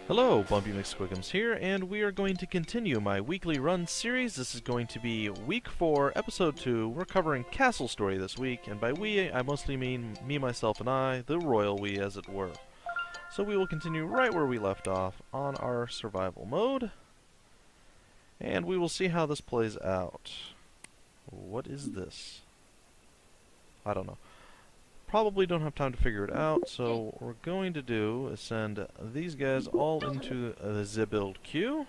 Hello, Bumpy McSquiggums here, and we are going to continue my weekly run series. This is going to be week 4, episode 2. We're covering Castle Story this week, and by we, I mostly mean me, myself, and I, the royal we, as it were. So we will continue right where we left off on our survival mode, and we will see how this plays out. What is this? I don't know. Probably don't have time to figure it out, so what we're going to do is send these guys all into the build queue.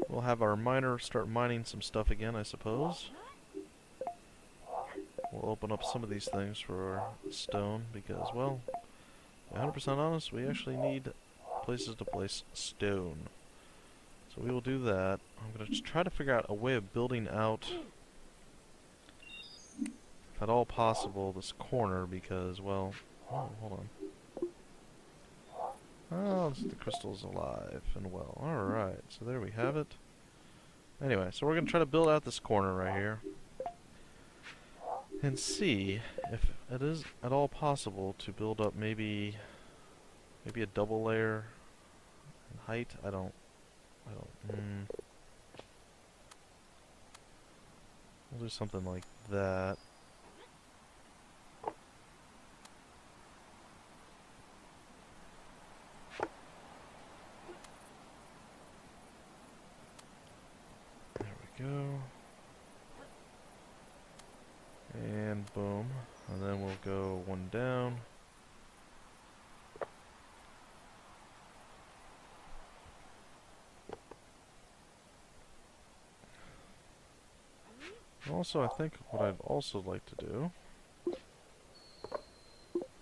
We'll have our miner start mining some stuff again, I suppose. We'll open up some of these things for stone because, well, to be 100% honest, we actually need places to place stone. So we will do that. I'm going to try to figure out a way of building out, if at all possible, this corner because, well, oh, hold on. Oh, the crystal's alive and well. Alright, so there we have it. Anyway, so we're going to try to build out this corner right here and see if it is at all possible to build up maybe a double layer in height. I don't we'll do something like that. Go. And boom. And then we'll go one down. Also, I think what I'd also like to do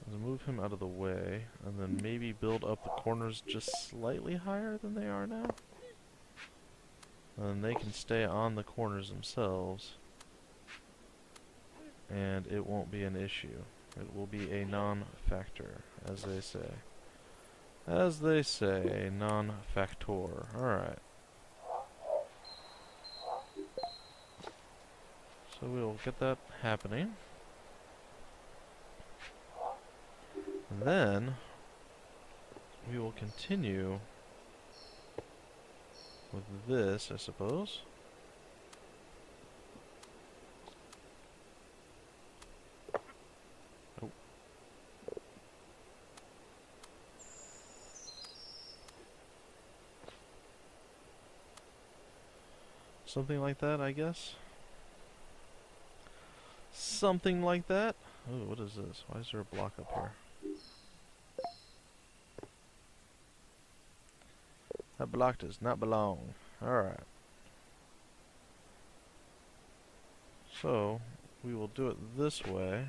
is move him out of the way and then maybe build up the corners just slightly higher than they are now. And they can stay on the corners themselves, and it won't be an issue. It will be a non-factor, as they say. As they say, a non-factor. Alright. So we'll get that happening. And then we will continue with this, I suppose. Oh. Something like that, I guess. Something like that. Oh, what is this? Why is there a block up here? That block does not belong. Alright. So, we will do it this way.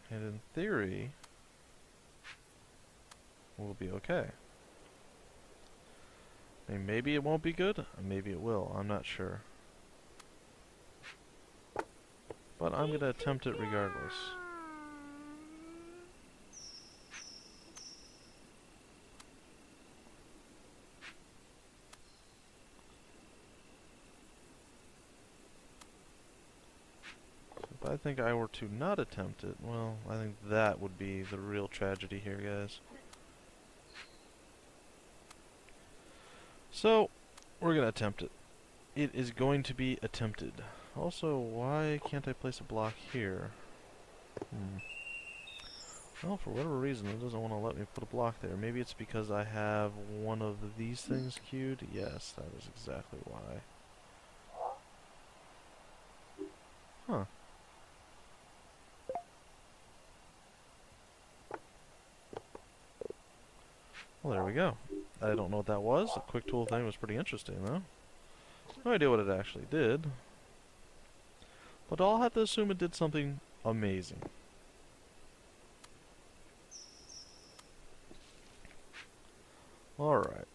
And in theory, we'll be okay. I mean, maybe it won't be good, maybe it will, I'm not sure. But I'm going to attempt it regardless. If I think I were to not attempt it, well, I think that would be the real tragedy here, guys. So, we're going to attempt it. It is going to be attempted. Also, why can't I place a block here? Well, for whatever reason, it doesn't want to let me put a block there. Maybe it's because I have one of these things queued? Yes, that is exactly why. Huh. Well, there we go. I don't know what that was. The quick tool thing was pretty interesting, though. No idea what it actually did. But I'll have to assume it did something amazing. Alright.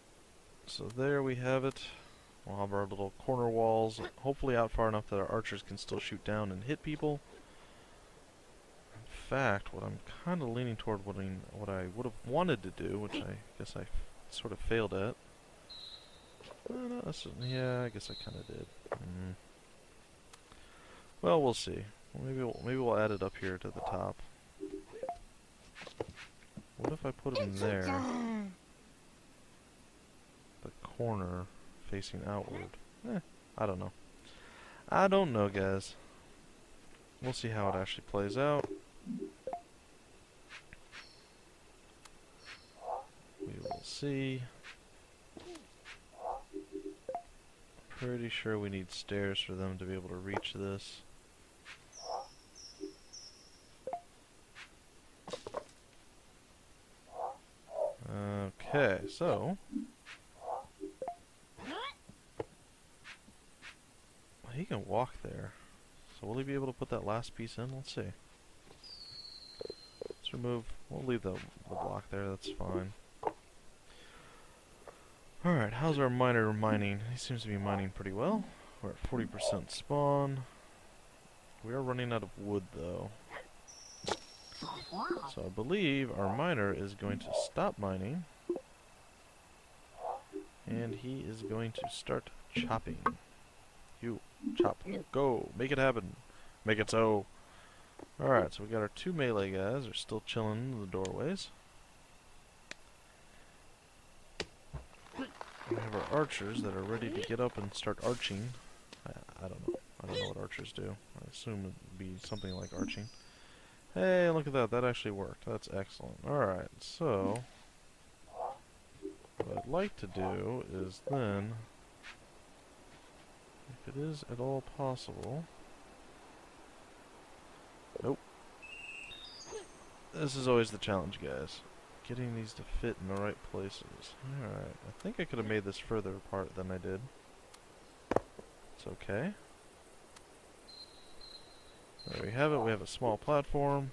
So there we have it. We'll have our little corner walls, hopefully out far enough that our archers can still shoot down and hit people. In fact, what I'm kind of leaning toward what I would have wanted to do, which I guess I sort of failed at. No, yeah, I guess I kind of did. Well, we'll see. Well, maybe we'll add it up here to the top. What if I put it in there? The corner facing outward. I don't know. I don't know, guys. We'll see how it actually plays out. We will see. Pretty sure we need stairs for them to be able to reach this. Okay, so he can walk there. So will he be able to put that last piece in? Let's see. Let's remove. We'll leave the block there. That's fine. Alright, how's our miner mining? He seems to be mining pretty well. We're at 40% spawn. We are running out of wood, though. So I believe our miner is going to stop mining. And he is going to start chopping. You, chop. Go! Make it happen! Make it so! Alright, so we got our two melee guys. They're still chilling in the doorways. We have our archers that are ready to get up and start arching. I don't know. I don't know what archers do. I assume it'd be something like arching. Hey, look at that. That actually worked. That's excellent. Alright, so what I'd like to do is then, if it is at all possible... Nope. This is always the challenge, guys. Getting these to fit in the right places. Alright, I think I could have made this further apart than I did. It's okay. There we have it. We have a small platform.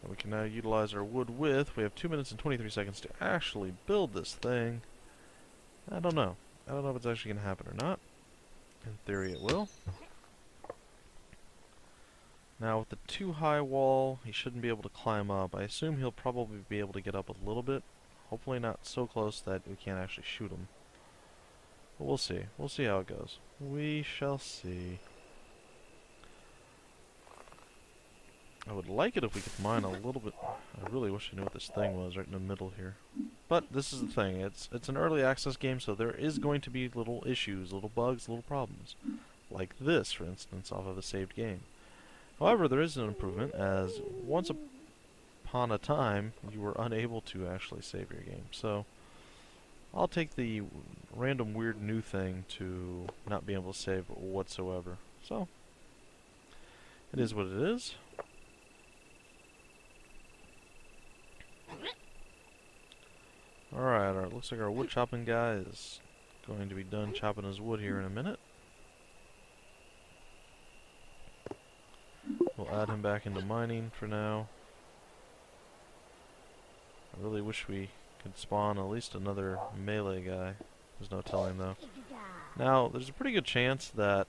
And we can now utilize our wood width. We have 2 minutes and 23 seconds to actually build this thing. I don't know. I don't know if it's actually going to happen or not. In theory it will. Now with the too high wall, he shouldn't be able to climb up. I assume he'll probably be able to get up a little bit. Hopefully not so close that we can't actually shoot him. But we'll see. We'll see how it goes. We shall see. I would like it if we could mine a little bit. I really wish I knew what this thing was right in the middle here. But this is the thing. It's an early access game, so there is going to be little issues, little bugs, little problems. Like this, for instance, off of a saved game. However, there is an improvement, as once upon a time, you were unable to actually save your game. So, I'll take the random weird new thing to not being able to save whatsoever. So, it is what it is. Alright, looks like our wood chopping guy is going to be done chopping his wood here in a minute. We'll add him back into mining for now. I really wish we could spawn at least another melee guy. There's no telling though. Now, there's a pretty good chance that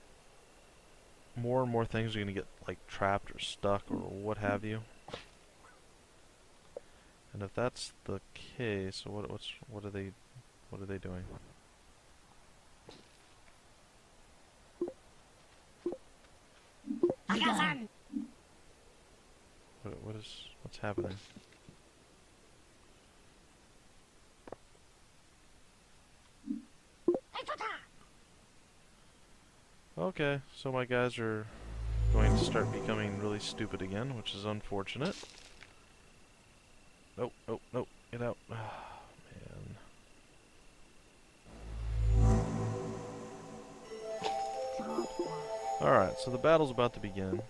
more and more things are going to get like trapped or stuck or what have you. And if that's the case, what are they doing? What's happening? Okay, so my guys are going to start becoming really stupid again, which is unfortunate. Nope, nope, nope, get out. Oh, man. Alright, so the battle's about to begin.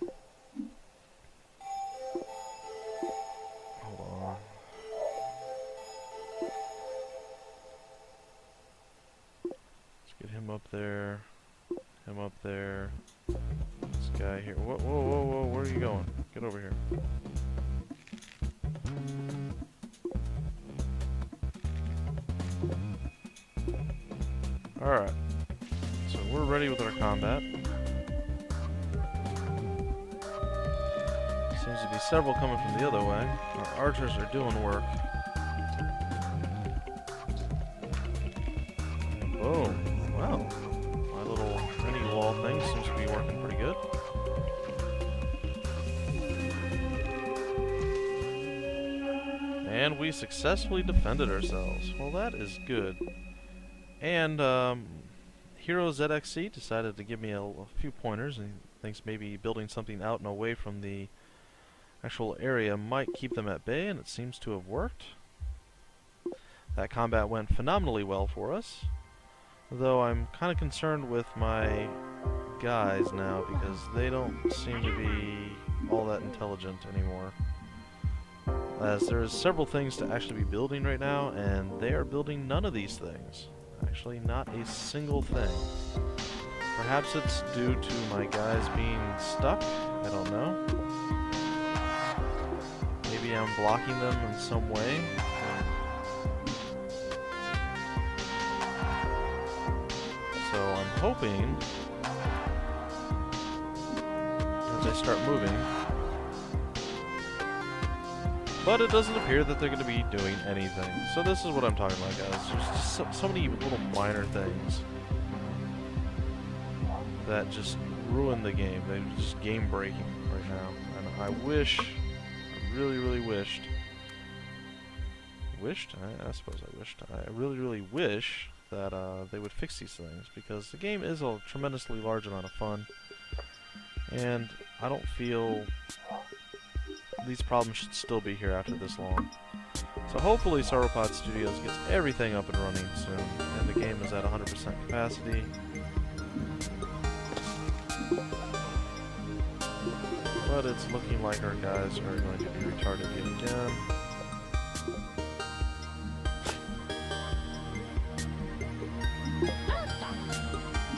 Hold on. Let's get him up there. Him up there. This guy here. Whoa, whoa, whoa, whoa, where are you going? Get over here. Alright. So we're ready with our combat. Seems to be several coming from the other way. Our archers are doing work. Boom. Wow. And we successfully defended ourselves. Well, that is good. And Hero ZXC decided to give me a few pointers, and thinks maybe building something out and away from the actual area might keep them at bay, and it seems to have worked. That combat went phenomenally well for us, though I'm kind of concerned with my guys now because they don't seem to be all that intelligent anymore. As there's several things to actually be building right now, and they are building none of these things. Actually, not a single thing. Perhaps it's due to my guys being stuck? I don't know. Maybe I'm blocking them in some way. So I'm hoping, as I start moving, but it doesn't appear that they're going to be doing anything. So this is what I'm talking about, guys. There's just so many little minor things that just ruin the game. They're just game breaking right now. And I wish, I really, really wished, I suppose I wished, I really, really wish that they would fix these things, because the game is a tremendously large amount of fun, and I don't feel these problems should still be here after this long. So hopefully Sauropod Studios gets everything up and running soon, and the game is at 100% capacity. But it's looking like our guys are going to be retarded yet again.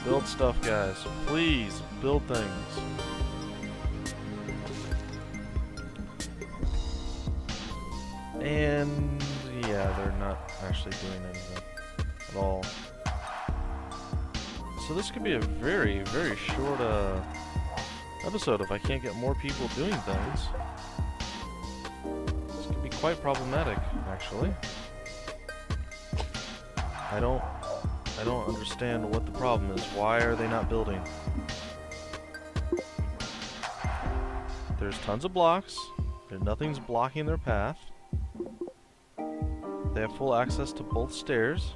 Build stuff, guys. Please, build things. And yeah, they're not actually doing anything at all. So this could be a very, very short episode if I can't get more people doing things. This could be quite problematic, actually. I don't understand what the problem is. Why are they not building? There's tons of blocks. Nothing's blocking their path. They have full access to both stairs.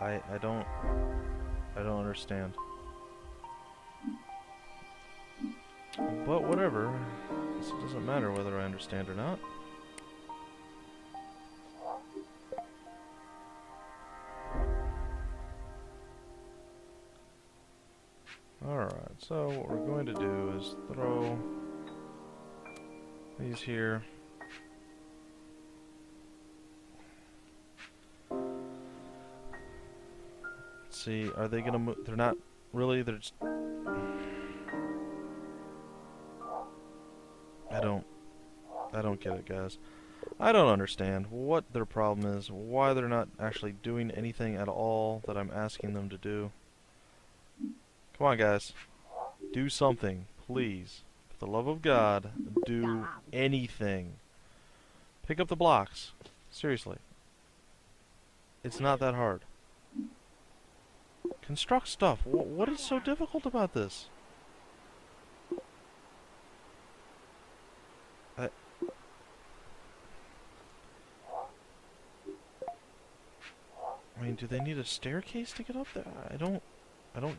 I don't understand. But whatever. It doesn't matter whether I understand or not. Alright, so what we're going to do is throw these here. Let's see, are they gonna move? They're not really, they're just... I don't get it, guys. I don't understand what their problem is, why they're not actually doing anything at all that I'm asking them to do. Come on, guys. Do something, please. For the love of God, do anything. Pick up the blocks. Seriously. It's not that hard. Construct stuff. What is so difficult about this? I mean, do they need a staircase to get up there? I don't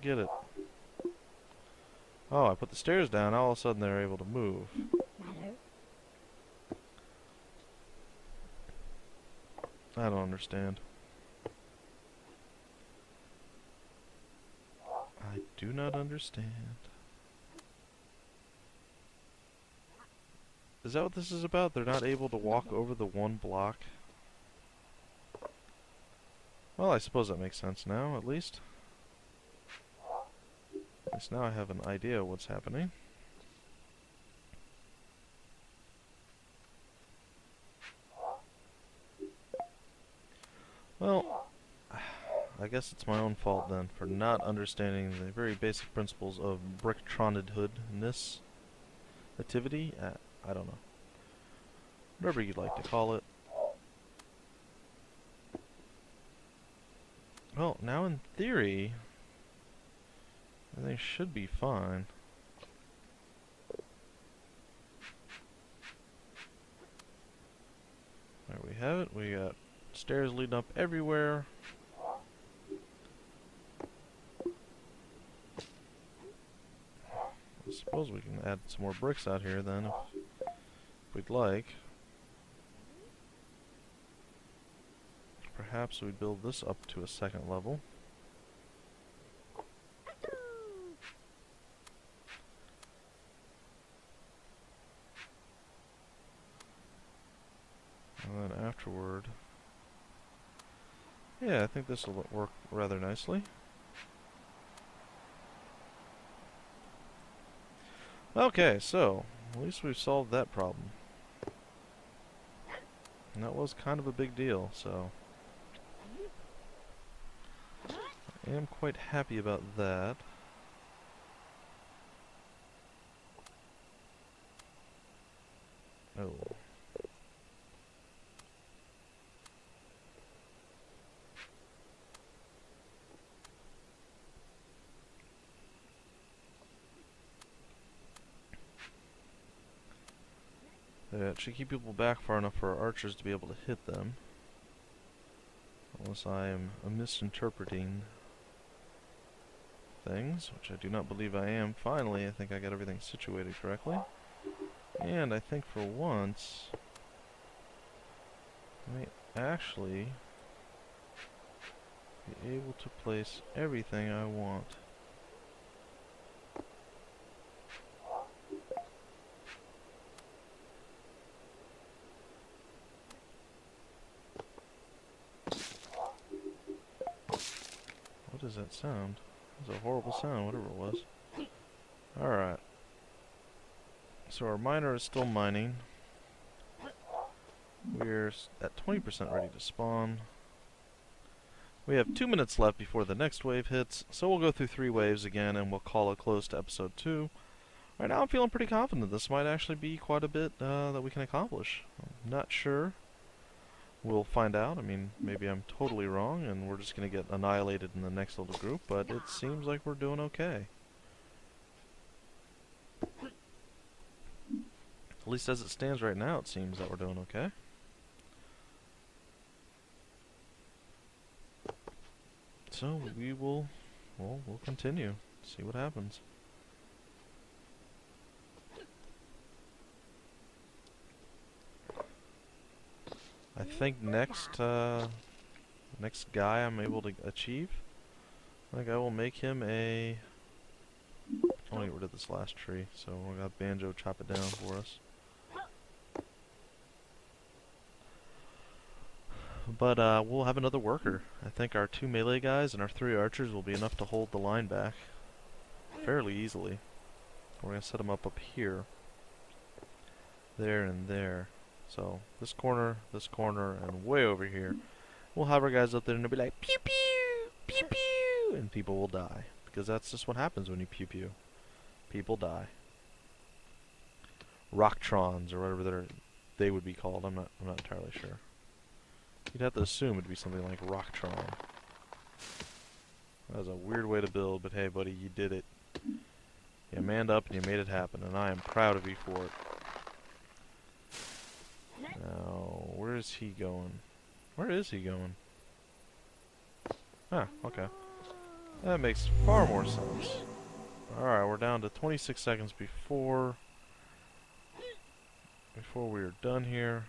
get it. Oh, I put the stairs down, all of a sudden they're able to move. I don't understand. I do not understand. Is that what this is about? They're not able to walk over the one block? Well, I suppose that makes sense now, at least. At least now I have an idea of what's happening. Well, I guess it's my own fault then for not understanding the very basic principles of Bricktronedhood-ness activity. I don't know. Whatever you'd like to call it. Well, now in theory, everything should be fine. have it. We got stairs leading up everywhere. I suppose we can add some more bricks out here then, if we'd like. Perhaps we build this up to a second level. And then afterward, yeah, I think this will work rather nicely. Okay, so at least we've solved that problem. And that was kind of a big deal, so I am quite happy about that. Oh. That should keep people back far enough for our archers to be able to hit them. Unless I am misinterpreting things, which I do not believe I am. Finally, I think I got everything situated correctly. And I think for once, I may actually be able to place everything I want. What does that sound? It was a horrible sound, whatever it was. Alright. So our miner is still mining. We're at 20% ready to spawn. We have 2 minutes left before the next wave hits, so we'll go through 3 waves again and we'll call it close to episode 2. Right now I'm feeling pretty confident this might actually be quite a bit that we can accomplish. I'm not sure. We'll find out. I mean, maybe I'm totally wrong and we're just going to get annihilated in the next little group, but it seems like we're doing okay. At least as it stands right now, it seems that we're doing okay. So we will, well, we'll continue. See what happens. I think next guy I'm able to achieve, I think I will make him a... I want to get rid of this last tree, so we'll have Banjo chop it down for us. But we'll have another worker. I think our 2 melee guys and our 3 archers will be enough to hold the line back fairly easily. We're going to set them up here, there, and there. So this corner, and way over here. We'll have our guys up there and they'll be like, pew pew, pew pew, and people will die. Because that's just what happens when you pew pew. People die. Rocktrons, or whatever they would be called. I'm not entirely sure. You'd have to assume it'd be something like Rocktron. That was a weird way to build, but hey buddy, you did it. You manned up and you made it happen, and I am proud of you for it. Now, where is he going? Where is he going? Ah, okay. That makes far more sense. Alright, we're down to 26 seconds before we are done here.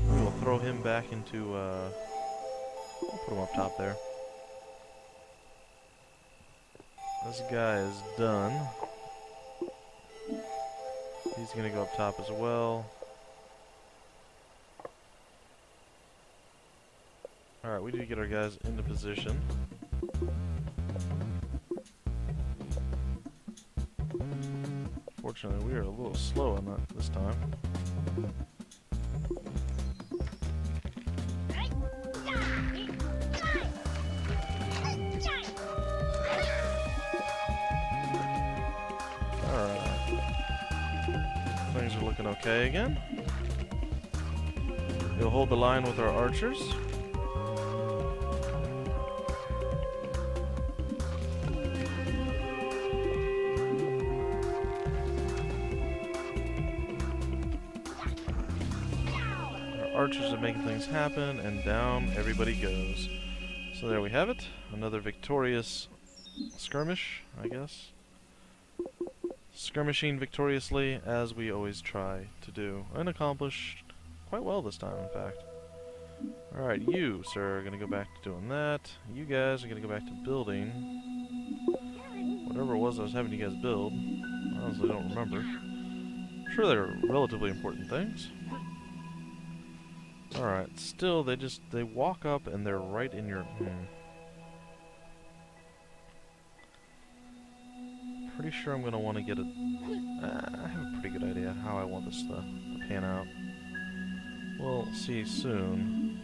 We will throw him back into, we'll put him up top there. This guy is done. He's gonna go up top as well. Alright, we need to get our guys into position. Fortunately, we are a little slow on that this time. Things are looking okay again. We'll hold the line with our archers. archers are making things happen, and down everybody goes. So there we have it. Another victorious skirmish, I guess. Skirmishing victoriously, as we always try to do. And accomplished quite well this time, in fact. Alright, you, sir, are going to go back to doing that. You guys are going to go back to building. Whatever it was I was having you guys build. I honestly don't remember. I'm sure they're relatively important things. Alright, still, they walk up and they're right in your... Pretty sure I'm going to want to get a... I have a pretty good idea how I want this to pan out. We'll see soon.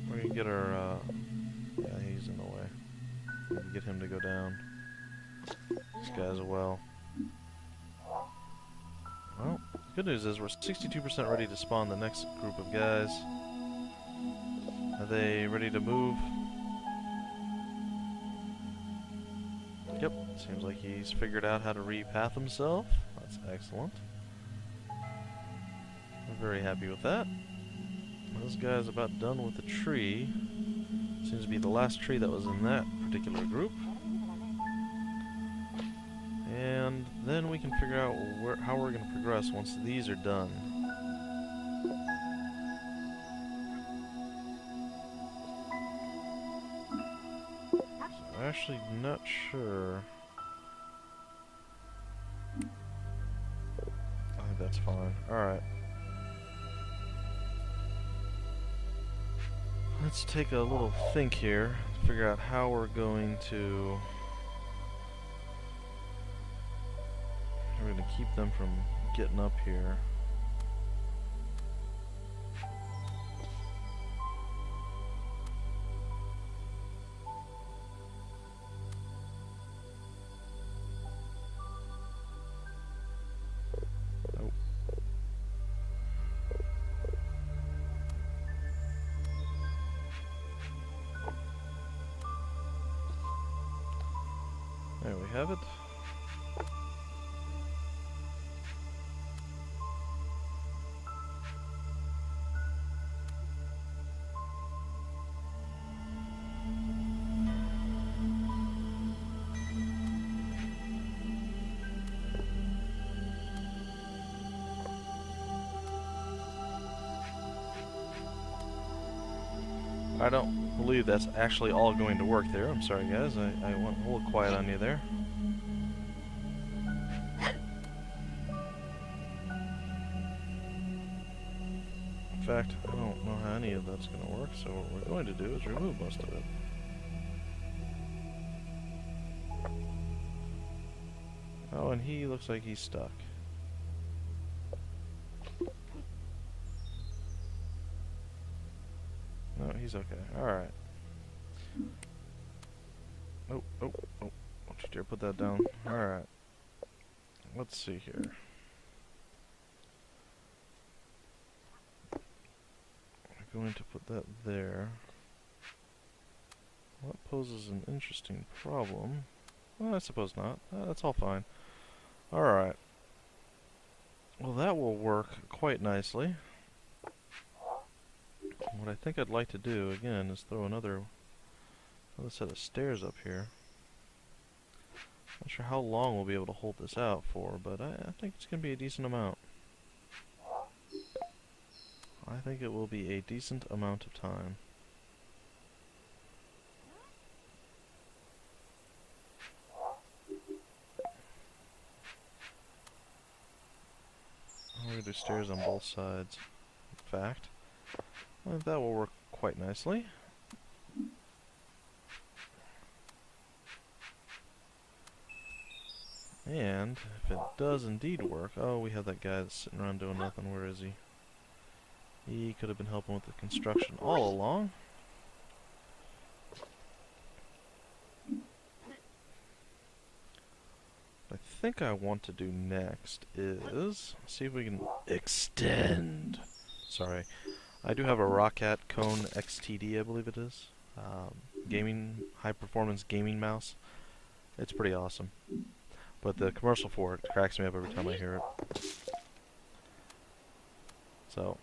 We're going to get our... yeah, he's in the way. We can get him to go down. This guy as well. Well, the good news is we're 62% ready to spawn the next group of guys. Are they ready to move? Yep, seems like he's figured out how to repath himself. That's excellent. I'm very happy with that. This guy's about done with the tree. Seems to be the last tree that was in that particular group. And then we can figure out how we're going to progress once these are done. So I'm actually not sure. I think that's fine. Alright. Let's take a little think here to figure out how we're going to... We're going to keep them from getting up here. Nope. There we have it. I don't believe that's actually all going to work there. I'm sorry, guys. I went a little quiet on you there. In fact, I don't know how any of that's going to work, so what we're going to do is remove most of it. Oh, and he looks like he's stuck. No, he's okay. Alright. Oh, oh, oh. Don't you dare put that down. Alright. Let's see here. I'm going to put that there. Well, that poses an interesting problem. Well, I suppose not. That's all fine. Alright. Well, that will work quite nicely. What I think I'd like to do, again, is throw another set of stairs up here. Not sure how long we'll be able to hold this out for, but I think it's going to be a decent amount. I think it will be a decent amount of time. We're going to do stairs on both sides, in fact. I think that will work quite nicely. And if it does indeed work, oh, we have that guy that's sitting around doing nothing. Where is he? He could have been helping with the construction all along. What I think I want to do next is see if we can extend. Sorry. I do have a Roccat Cone XTD, I believe it is. Gaming, high-performance gaming mouse. It's pretty awesome. But the commercial for it cracks me up every time I hear it. So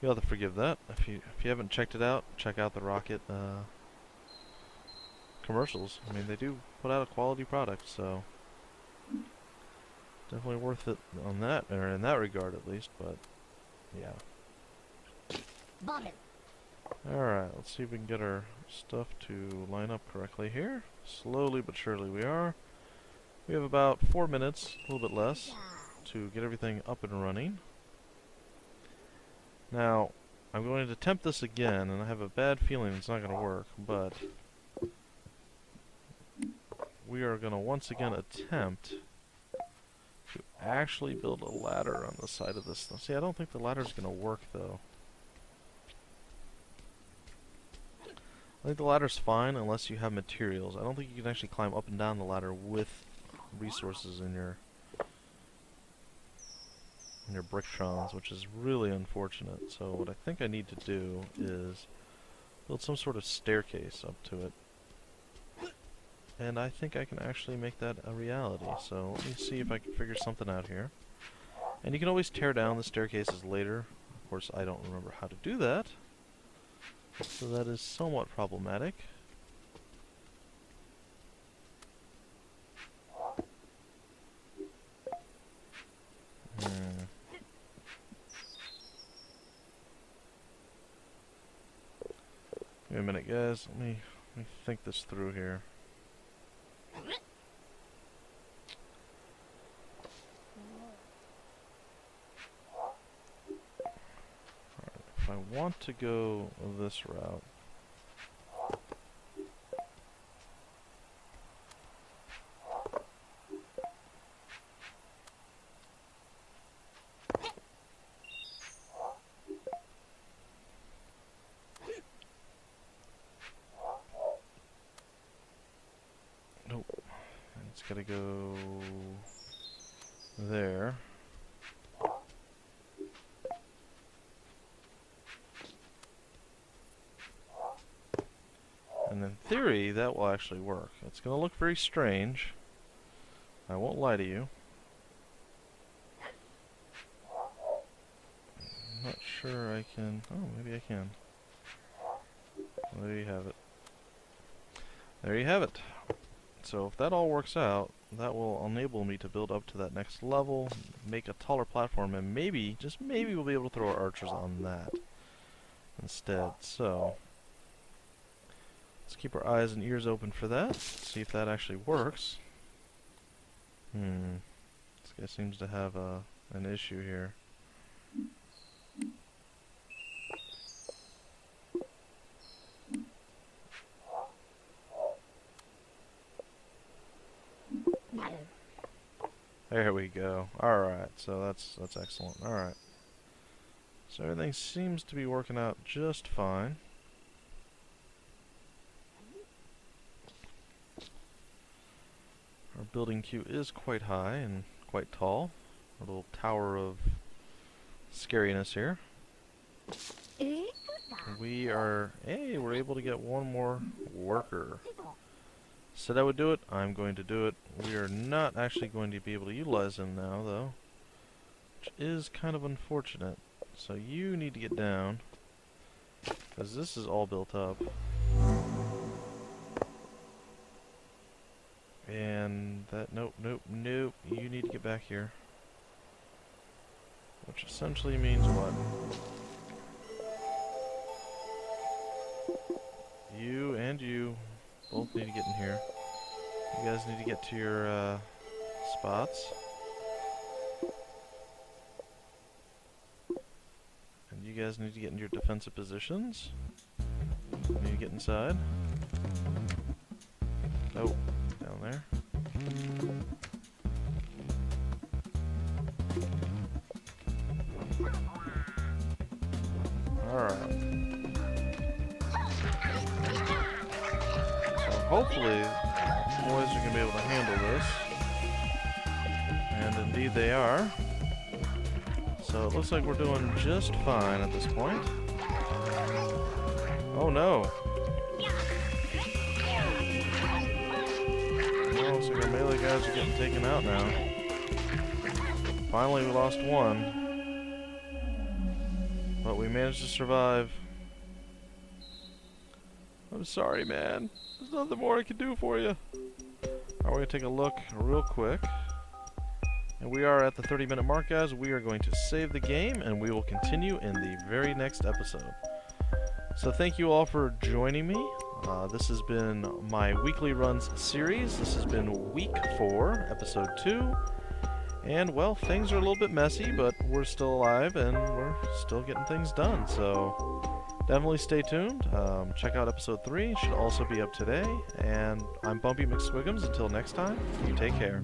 you'll have to forgive that. If you haven't checked it out, check out the Rocket commercials. I mean, they do put out a quality product, so definitely worth it on that, or in that regard at least. But yeah. Alright, let's see if we can get our stuff to line up correctly here. Slowly but surely we are. We have about 4 minutes, a little bit less, to get everything up and running. Now, I'm going to attempt this again, and I have a bad feeling it's not going to work, but we are going to once again attempt to actually build a ladder on the side of this. See, I don't think the ladder's going to work, though. I think the ladder's fine unless you have materials. I don't think you can actually climb up and down the ladder with resources in your Bricktrons, which is really unfortunate. So what I think I need to do is build some sort of staircase up to it. And I think I can actually make that a reality. So let me see if I can figure something out here. And you can always tear down the staircases later. Of course, I don't remember how to do that. So that is somewhat problematic. Wait a minute, guys. Let me think this through here. If I want to go this route, nope, it's gotta go there. And in theory, that will actually work. It's going to look very strange. I won't lie to you. I'm not sure I can... Oh, maybe I can. Well, there you have it. There you have it. So if that all works out, that will enable me to build up to that next level, make a taller platform, and maybe, just maybe, we'll be able to throw our archers on that instead. So let's keep our eyes and ears open for that. See if that actually works. This guy seems to have an issue here. There we go. Alright, so that's excellent. Alright. So everything seems to be working out just fine. Our building queue is quite high and quite tall. A little tower of scariness here. We're able to get one more worker. Said I would do it, I'm going to do it. We are not actually going to be able to utilize him now, though, which is kind of unfortunate. So you need to get down, because this is all built up. And that, nope, you need to get back here. Which essentially means what? You and you both need to get in here. You guys need to get to your spots. And you guys need to get into your defensive positions. You need to get inside. Oh, down there. Alright. Hopefully, the boys are going to be able to handle this. And indeed they are. So it looks like we're doing just fine at this point. Oh no! Well, looks like our melee guys are getting taken out now. Finally we lost one. But we managed to survive. I'm sorry, man. There's nothing more I can do for you. We're going to take a look real quick. And we are at the 30-minute mark, guys. We are going to save the game, and we will continue in the very next episode. So thank you all for joining me. This has been my Weekly Runs series. This has been week 4, episode 2. And, well, things are a little bit messy, but we're still alive, and we're still getting things done. So definitely stay tuned. Check out episode 3. It should also be up today. And I'm Bumpy McSquigums. Until next time, you take care.